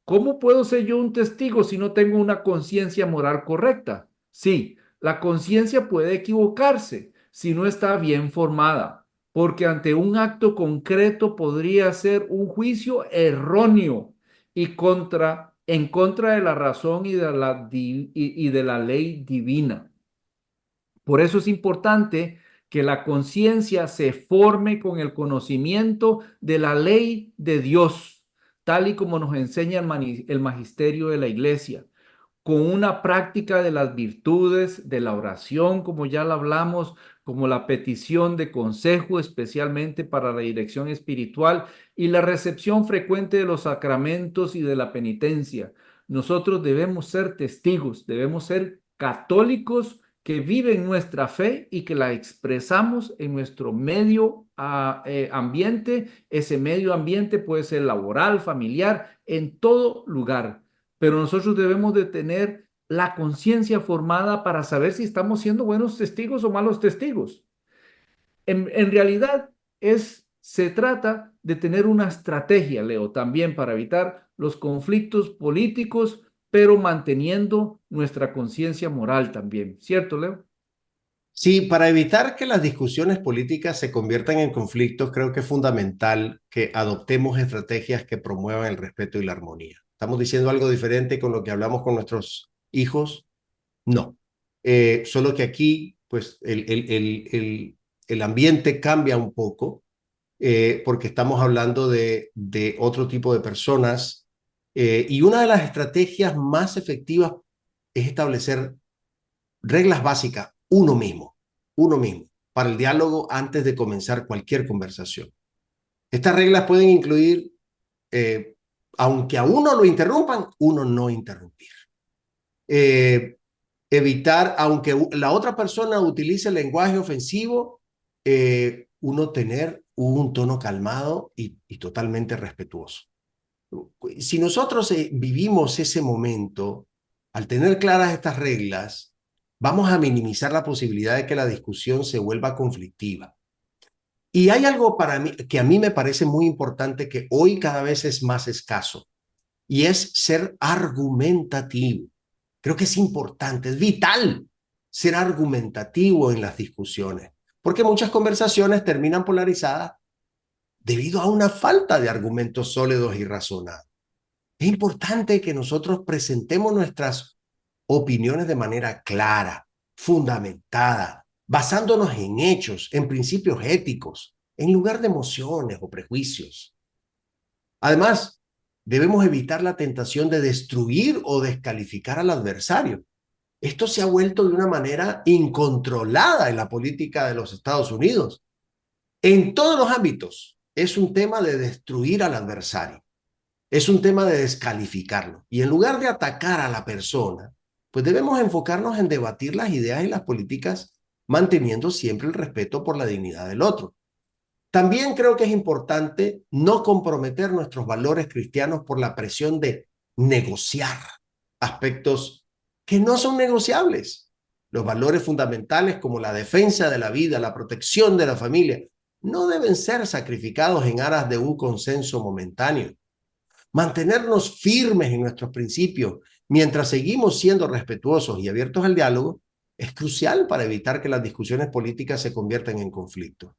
¿Cómo puedo ser yo un testigo si no tengo una conciencia moral correcta? Sí. La conciencia puede equivocarse si no está bien formada, porque ante un acto concreto podría ser un juicio erróneo en contra de la razón y de la ley divina. Por eso es importante que la conciencia se forme con el conocimiento de la ley de Dios, tal y como nos enseña el magisterio de la iglesia, con una práctica de las virtudes de la oración, como ya la hablamos, como la petición de consejo, especialmente para la dirección espiritual, y la recepción frecuente de los sacramentos y de la penitencia. Nosotros debemos ser testigos, debemos ser católicos que viven nuestra fe y que la expresamos en nuestro medio ambiente. Ese medio ambiente puede ser laboral, familiar, en todo lugar. Pero nosotros debemos de tener la conciencia formada para saber si estamos siendo buenos testigos o malos testigos. En realidad se trata de tener una estrategia, Leo, también para evitar los conflictos políticos, pero manteniendo nuestra conciencia moral también. ¿Cierto, Leo? Sí, para evitar que las discusiones políticas se conviertan en conflictos, creo que es fundamental que adoptemos estrategias que promuevan el respeto y la armonía. ¿Estamos diciendo algo diferente con lo que hablamos con nuestros hijos? No. Solo que aquí, pues, el ambiente cambia un poco porque estamos hablando de otro tipo de personas y una de las estrategias más efectivas es establecer reglas básicas uno mismo, para el diálogo antes de comenzar cualquier conversación. Estas reglas pueden incluir, aunque a uno lo interrumpan, uno no interrumpir. Evitar, aunque la otra persona utilice lenguaje ofensivo, uno tener un tono calmado y totalmente respetuoso. Si nosotros vivimos ese momento, al tener claras estas reglas, vamos a minimizar la posibilidad de que la discusión se vuelva conflictiva. Y hay algo para mí que a mí me parece muy importante que hoy cada vez es más escaso, y es ser argumentativo. Creo que es importante, es vital ser argumentativo en las discusiones, porque muchas conversaciones terminan polarizadas debido a una falta de argumentos sólidos y razonados. Es importante que nosotros presentemos nuestras opiniones de manera clara, fundamentada, basándonos en hechos, en principios éticos, en lugar de emociones o prejuicios. Además, debemos evitar la tentación de destruir o descalificar al adversario. Esto se ha vuelto de una manera incontrolada en la política de los Estados Unidos. En todos los ámbitos es un tema de destruir al adversario. Es un tema de descalificarlo. Y en lugar de atacar a la persona, pues debemos enfocarnos en debatir las ideas y las políticas, manteniendo siempre el respeto por la dignidad del otro. También creo que es importante no comprometer nuestros valores cristianos por la presión de negociar aspectos que no son negociables. Los valores fundamentales como la defensa de la vida, la protección de la familia, no deben ser sacrificados en aras de un consenso momentáneo. Mantenernos firmes en nuestros principios mientras seguimos siendo respetuosos y abiertos al diálogo es crucial para evitar que las discusiones políticas se conviertan en conflictos.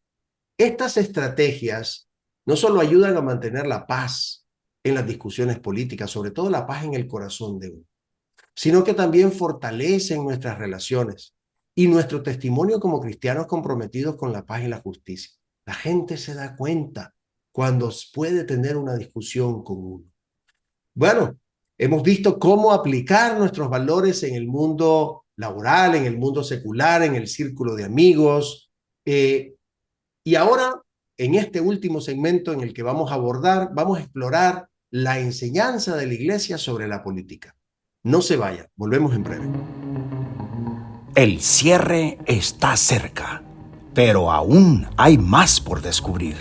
Estas estrategias no solo ayudan a mantener la paz en las discusiones políticas, sobre todo la paz en el corazón de uno, sino que también fortalecen nuestras relaciones y nuestro testimonio como cristianos comprometidos con la paz y la justicia. La gente se da cuenta cuando puede tener una discusión con uno. Bueno, hemos visto cómo aplicar nuestros valores en el mundo laboral, en el mundo secular, en el círculo de amigos, y ahora, en este último segmento en el que vamos a abordar, vamos a explorar la enseñanza de la Iglesia sobre la política. No se vaya, volvemos en breve. El cierre está cerca, pero aún hay más por descubrir.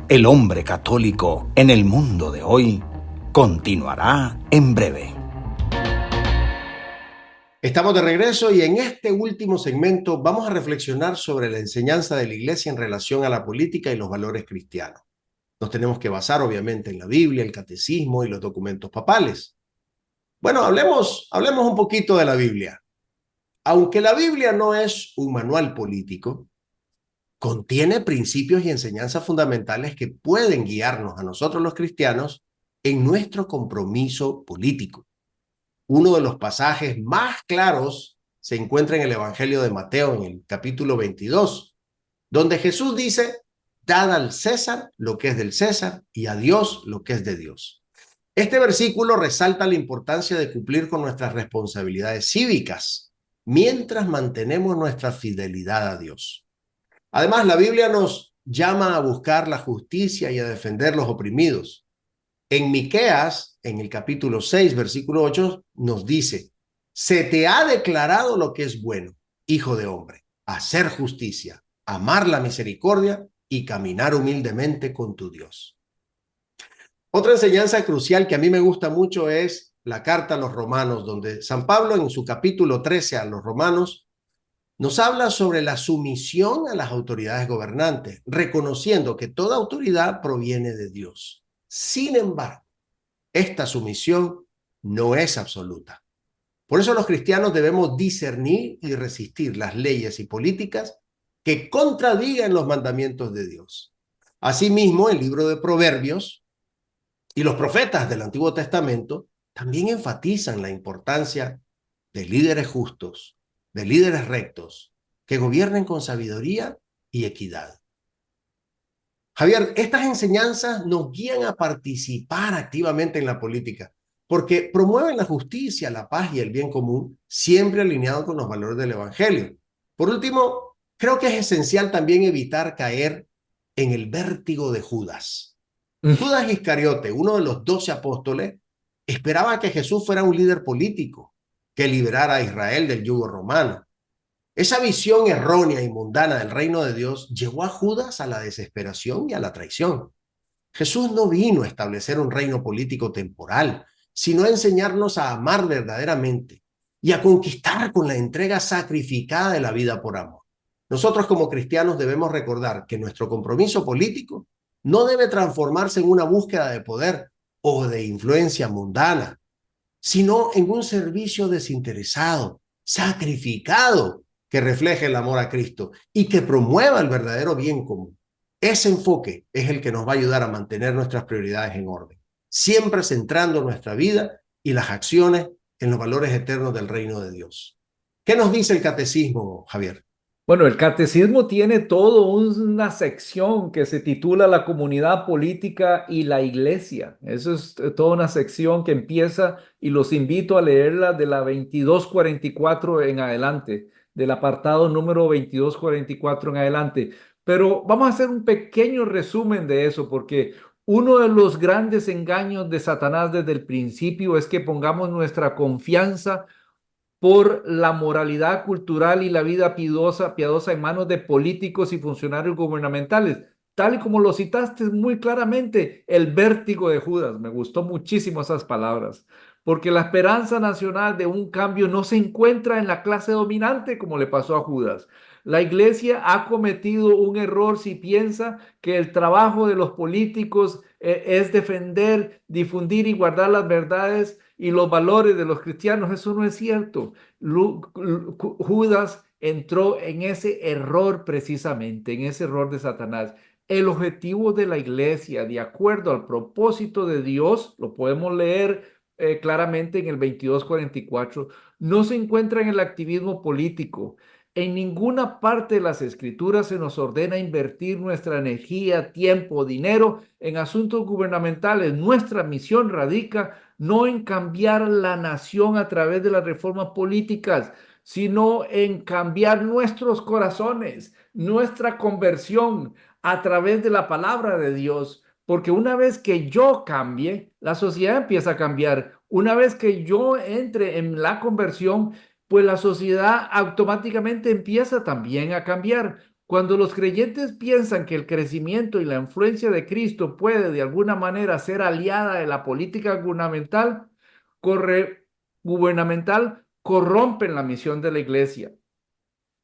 El hombre católico en el mundo de hoy continuará en breve. Estamos de regreso y en este último segmento vamos a reflexionar sobre la enseñanza de la Iglesia en relación a la política y los valores cristianos. Nos tenemos que basar obviamente en la Biblia, el catecismo y los documentos papales. Bueno, hablemos un poquito de la Biblia. Aunque la Biblia no es un manual político, contiene principios y enseñanzas fundamentales que pueden guiarnos a nosotros los cristianos en nuestro compromiso político. Uno de los pasajes más claros se encuentra en el Evangelio de Mateo, en el capítulo 22, donde Jesús dice: dad al César lo que es del César y a Dios lo que es de Dios. Este versículo resalta la importancia de cumplir con nuestras responsabilidades cívicas mientras mantenemos nuestra fidelidad a Dios. Además, la Biblia nos llama a buscar la justicia y a defender los oprimidos. En Miqueas, en el capítulo 6, versículo 8, nos dice: se te ha declarado lo que es bueno, hijo de hombre, hacer justicia, amar la misericordia y caminar humildemente con tu Dios. Otra enseñanza crucial que a mí me gusta mucho es la carta a los romanos, donde San Pablo en su capítulo 13 a los romanos nos habla sobre la sumisión a las autoridades gobernantes, reconociendo que toda autoridad proviene de Dios. Sin embargo, esta sumisión no es absoluta. Por eso los cristianos debemos discernir y resistir las leyes y políticas que contradigan los mandamientos de Dios. Asimismo, el libro de Proverbios y los profetas del Antiguo Testamento también enfatizan la importancia de líderes justos, de líderes rectos, que gobiernen con sabiduría y equidad. Javier, estas enseñanzas nos guían a participar activamente en la política, porque promueven la justicia, la paz y el bien común, siempre alineado con los valores del Evangelio. Por último, creo que es esencial también evitar caer en el vértigo de Judas. Judas Iscariote, uno de los 12 apóstoles, esperaba que Jesús fuera un líder político, que liberara a Israel del yugo romano. Esa visión errónea y mundana del reino de Dios llevó a Judas a la desesperación y a la traición. Jesús no vino a establecer un reino político temporal, sino a enseñarnos a amar verdaderamente y a conquistar con la entrega sacrificada de la vida por amor. Nosotros como cristianos debemos recordar que nuestro compromiso político no debe transformarse en una búsqueda de poder o de influencia mundana, sino en un servicio desinteresado, sacrificado, que refleje el amor a Cristo y que promueva el verdadero bien común. Ese enfoque es el que nos va a ayudar a mantener nuestras prioridades en orden, siempre centrando nuestra vida y las acciones en los valores eternos del reino de Dios. ¿Qué nos dice el catecismo, Javier? Bueno, el catecismo tiene toda una sección que se titula La comunidad política y la iglesia. Eso es toda una sección que empieza y los invito a leerla de la 2244 en adelante, del apartado número 2244 en adelante. Pero vamos a hacer un pequeño resumen de eso porque uno de los grandes engaños de Satanás desde el principio es que pongamos nuestra confianza por la moralidad cultural y la vida piadosa en manos de políticos y funcionarios gubernamentales, tal y como lo citaste muy claramente, el vértigo de Judas. Me gustó muchísimo esas palabras, porque la esperanza nacional de un cambio no se encuentra en la clase dominante como le pasó a Judas. La iglesia ha cometido un error si piensa que el trabajo de los políticos es defender, difundir y guardar las verdades y los valores de los cristianos. Eso no es cierto. Judas entró en ese error precisamente, en ese error de Satanás. El objetivo de la iglesia, de acuerdo al propósito de Dios, lo podemos leer claramente en el 2244, no se encuentra en el activismo político. En ninguna parte de las escrituras se nos ordena invertir nuestra energía, tiempo, dinero en asuntos gubernamentales. Nuestra misión radica no en cambiar la nación a través de las reformas políticas, sino en cambiar nuestros corazones, nuestra conversión a través de la palabra de Dios. Porque una vez que yo cambie, la sociedad empieza a cambiar. Una vez que yo entre en la conversión, pues la sociedad automáticamente empieza también a cambiar. Cuando los creyentes piensan que el crecimiento y la influencia de Cristo puede de alguna manera ser aliada de la política gubernamental, corrompen la misión de la iglesia.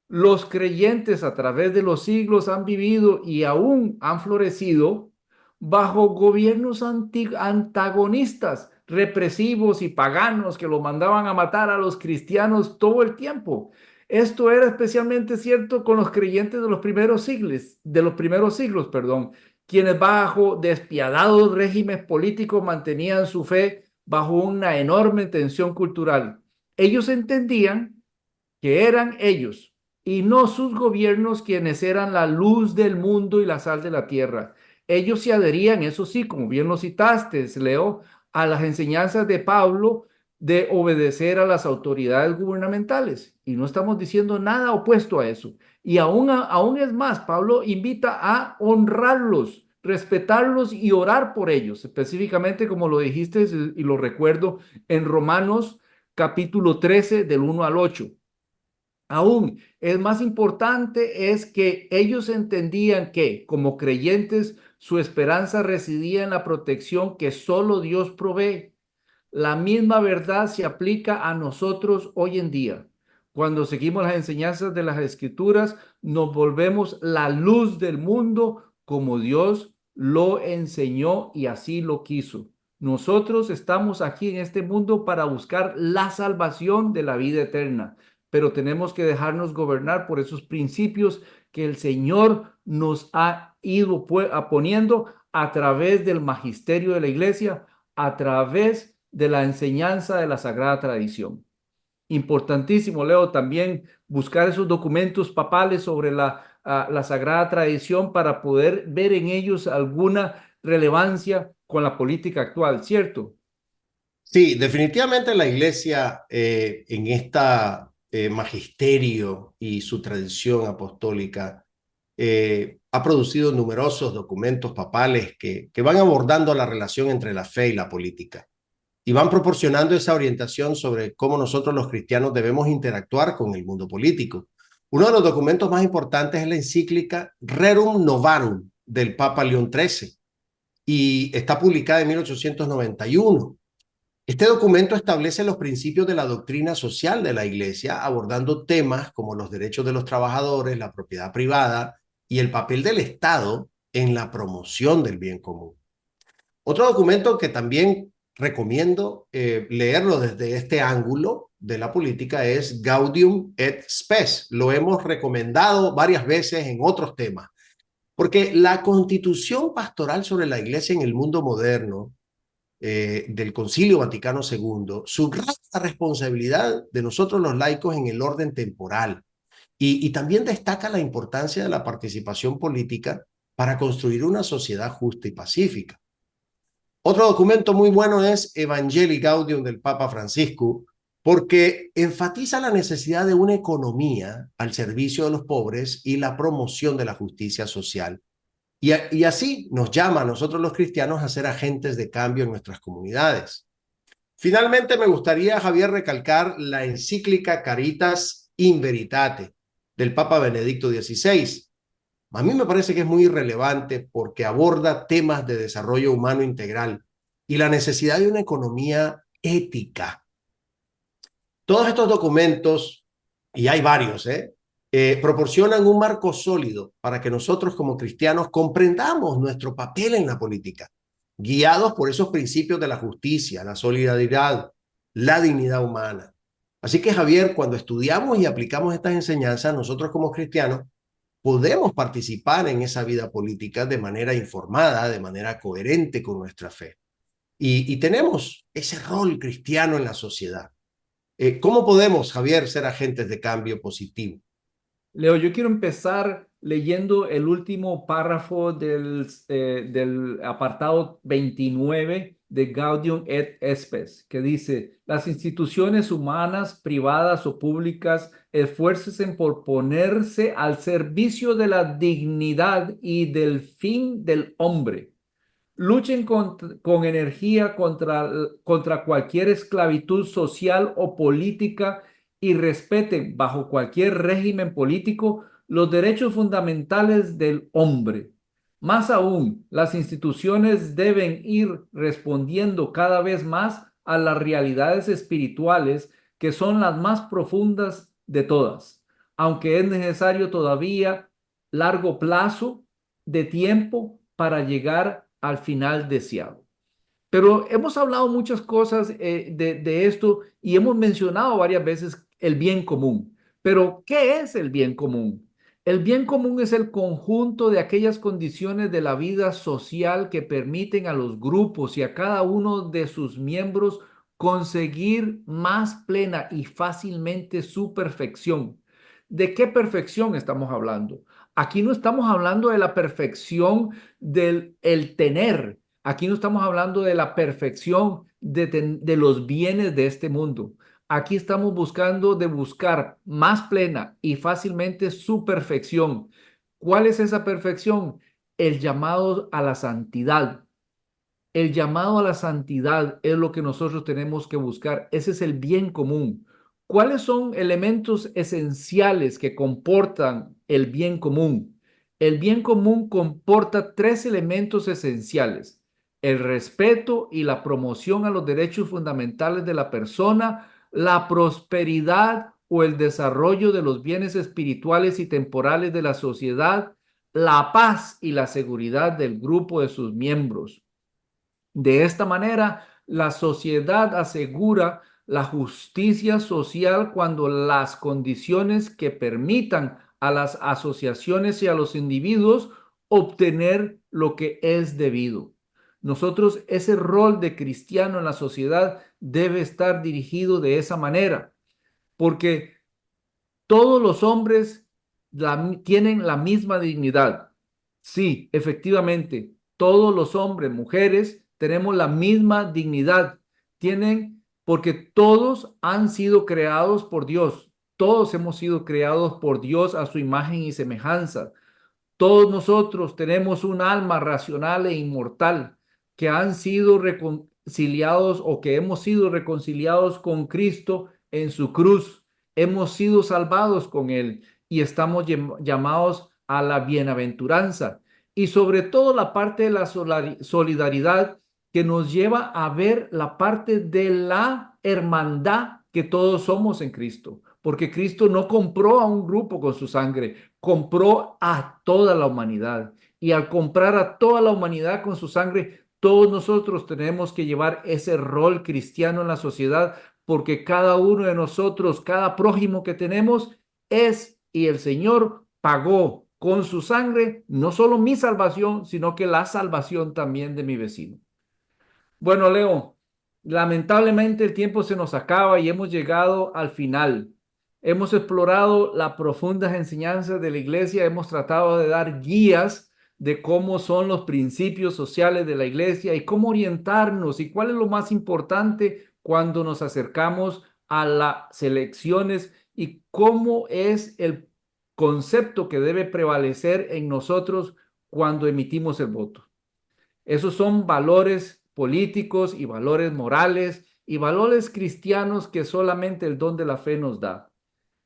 Los creyentes a través de los siglos han vivido y aún han florecido bajo gobiernos antagonistas, represivos y paganos que lo mandaban a matar a los cristianos todo el tiempo. Esto era especialmente cierto con los creyentes de los primeros siglos, quienes bajo despiadados regímenes políticos mantenían su fe bajo una enorme tensión cultural. Ellos entendían que eran ellos y no sus gobiernos quienes eran la luz del mundo y la sal de la tierra. Ellos se adherían, eso sí, como bien lo citaste, Leo, a las enseñanzas de Pablo de obedecer a las autoridades gubernamentales. Y no estamos diciendo nada opuesto a eso. Y aún es más, Pablo invita a honrarlos, respetarlos y orar por ellos, específicamente como lo dijiste y lo recuerdo en Romanos capítulo 13 del 1 al 8. Aún es más importante es que ellos entendían que como creyentes su esperanza residía en la protección que solo Dios provee. La misma verdad se aplica a nosotros hoy en día. Cuando seguimos las enseñanzas de las Escrituras, nos volvemos la luz del mundo como Dios lo enseñó y así lo quiso. Nosotros estamos aquí en este mundo para buscar la salvación de la vida eterna, pero tenemos que dejarnos gobernar por esos principios que el Señor nos ha ido poniendo a través del magisterio de la iglesia, a través de la enseñanza de la sagrada tradición. Importantísimo, Leo, también buscar esos documentos papales sobre la sagrada tradición para poder ver en ellos alguna relevancia con la política actual, ¿cierto? Sí, definitivamente la Iglesia en esta magisterio y su tradición apostólica ha producido numerosos documentos papales que van abordando la relación entre la fe y la política y van proporcionando esa orientación sobre cómo nosotros los cristianos debemos interactuar con el mundo político. Uno de los documentos más importantes es la encíclica Rerum Novarum del Papa León XIII y está publicada en 1891. Este documento establece los principios de la doctrina social de la Iglesia, abordando temas como los derechos de los trabajadores, la propiedad privada y el papel del Estado en la promoción del bien común. Otro documento que también recomiendo leerlo desde este ángulo de la política es Gaudium et Spes. Lo hemos recomendado varias veces en otros temas, porque la constitución pastoral sobre la Iglesia en el mundo moderno del Concilio Vaticano II subraya la responsabilidad de nosotros los laicos en el orden temporal y también destaca la importancia de la participación política para construir una sociedad justa y pacífica. Otro documento muy bueno es Evangelii Gaudium del Papa Francisco, porque enfatiza la necesidad de una economía al servicio de los pobres y la promoción de la justicia social. Y así nos llama a nosotros los cristianos a ser agentes de cambio en nuestras comunidades. Finalmente, me gustaría, Javier, recalcar la encíclica Caritas in Veritate del Papa Benedicto XVI. A mí me parece que es muy relevante porque aborda temas de desarrollo humano integral y la necesidad de una economía ética. Todos estos documentos, y hay varios, proporcionan un marco sólido para que nosotros como cristianos comprendamos nuestro papel en la política, guiados por esos principios de la justicia, la solidaridad, la dignidad humana. Así que, Javier, cuando estudiamos y aplicamos estas enseñanzas, nosotros como cristianos podemos participar en esa vida política de manera informada, de manera coherente con nuestra fe. Y tenemos ese rol cristiano en la sociedad. ¿Cómo podemos, Javier, ser agentes de cambio positivo? Leo, yo quiero empezar leyendo el último párrafo del apartado 29 de Gaudium et Spes, que dice: las instituciones humanas, privadas o públicas, esfuércense por ponerse al servicio de la dignidad y del fin del hombre. Luchen con energía contra cualquier esclavitud social o política y respeten bajo cualquier régimen político los derechos fundamentales del hombre. Más aún, las instituciones deben ir respondiendo cada vez más a las realidades espirituales que son las más profundas de todas, aunque es necesario todavía largo plazo de tiempo para llegar al final deseado. Pero hemos hablado muchas cosas de esto y hemos mencionado varias veces el bien común. Pero, ¿qué es el bien común? El bien común es el conjunto de aquellas condiciones de la vida social que permiten a los grupos y a cada uno de sus miembros conseguir más plena y fácilmente su perfección. ¿De qué perfección estamos hablando? Aquí no estamos hablando de la perfección del el tener. Aquí no estamos hablando de la perfección de los bienes de este mundo. Aquí estamos buscando de buscar más plena y fácilmente su perfección. ¿Cuál es esa perfección? El llamado a la santidad. El llamado a la santidad es lo que nosotros tenemos que buscar. Ese es el bien común. ¿Cuáles son elementos esenciales que comportan el bien común? El bien común comporta tres elementos esenciales: el respeto y la promoción a los derechos fundamentales de la persona, la prosperidad o el desarrollo de los bienes espirituales y temporales de la sociedad, la paz y la seguridad del grupo de sus miembros. De esta manera, la sociedad asegura la justicia social cuando las condiciones que permitan a las asociaciones y a los individuos obtener lo que es debido. Nosotros, ese rol de cristiano en la sociedad debe estar dirigido de esa manera, porque todos los hombres tienen la misma dignidad. Sí, efectivamente, todos los hombres, mujeres, tenemos la misma dignidad. Porque todos han sido creados por Dios. Todos hemos sido creados por Dios a su imagen y semejanza. Todos nosotros tenemos un alma racional e inmortal que han sido reconciliados o que hemos sido reconciliados con Cristo en su cruz. Hemos sido salvados con Él y estamos llamados a la bienaventuranza. Y sobre todo la parte de la solidaridad que nos lleva a ver la parte de la hermandad que todos somos en Cristo. Porque Cristo no compró a un grupo con su sangre, compró a toda la humanidad. Y al comprar a toda la humanidad con su sangre, todos nosotros tenemos que llevar ese rol cristiano en la sociedad, porque cada uno de nosotros, cada prójimo que tenemos y el Señor pagó con su sangre no solo mi salvación, sino que la salvación también de mi vecino. Bueno, Leo, lamentablemente el tiempo se nos acaba y hemos llegado al final. Hemos explorado las profundas enseñanzas de la iglesia, hemos tratado de dar guías de cómo son los principios sociales de la iglesia y cómo orientarnos y cuál es lo más importante cuando nos acercamos a las elecciones y cómo es el concepto que debe prevalecer en nosotros cuando emitimos el voto. Esos son valores políticos y valores morales y valores cristianos que solamente el don de la fe nos da.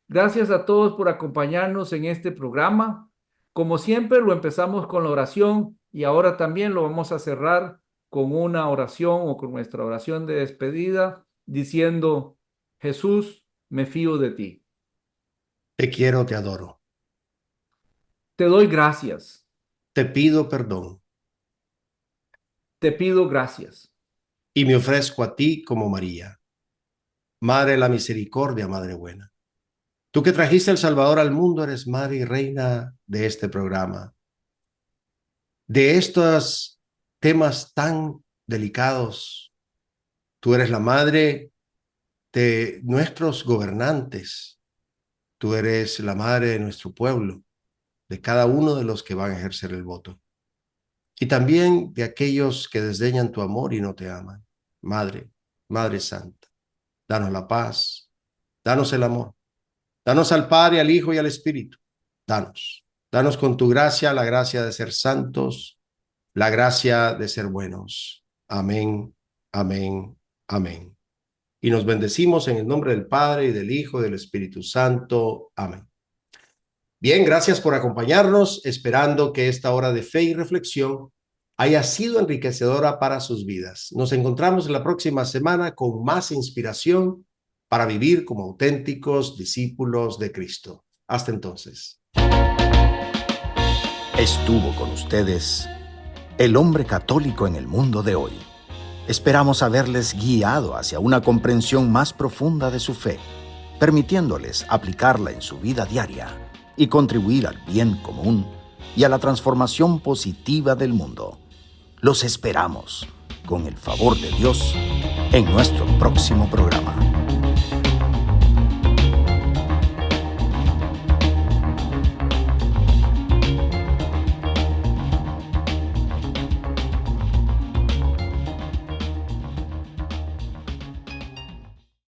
Gracias a todos por acompañarnos en este programa. Como siempre, lo empezamos con la oración y ahora también lo vamos a cerrar con una oración o con nuestra oración de despedida diciendo: Jesús, me fío de ti. Te quiero, te adoro. Te doy gracias. Te pido perdón. Te pido gracias. Y me ofrezco a ti como María, Madre de la Misericordia, Madre buena. Tú que trajiste el Salvador al mundo, eres Madre y Reina de este programa. De estos temas tan delicados, tú eres la Madre de nuestros gobernantes. Tú eres la Madre de nuestro pueblo, de cada uno de los que van a ejercer el voto. Y también de aquellos que desdeñan tu amor y no te aman. Madre, Madre Santa, danos la paz, danos el amor, danos al Padre, al Hijo y al Espíritu. Danos con tu gracia la gracia de ser santos, la gracia de ser buenos. Amén, amén, amén. Y nos bendecimos en el nombre del Padre, y del Hijo, y del Espíritu Santo. Amén. Bien, gracias por acompañarnos, esperando que esta hora de fe y reflexión haya sido enriquecedora para sus vidas. Nos encontramos la próxima semana con más inspiración para vivir como auténticos discípulos de Cristo. Hasta entonces. Estuvo con ustedes el hombre católico en el mundo de hoy. Esperamos haberles guiado hacia una comprensión más profunda de su fe, permitiéndoles aplicarla en su vida diaria y contribuir al bien común y a la transformación positiva del mundo. Los esperamos, con el favor de Dios, en nuestro próximo programa.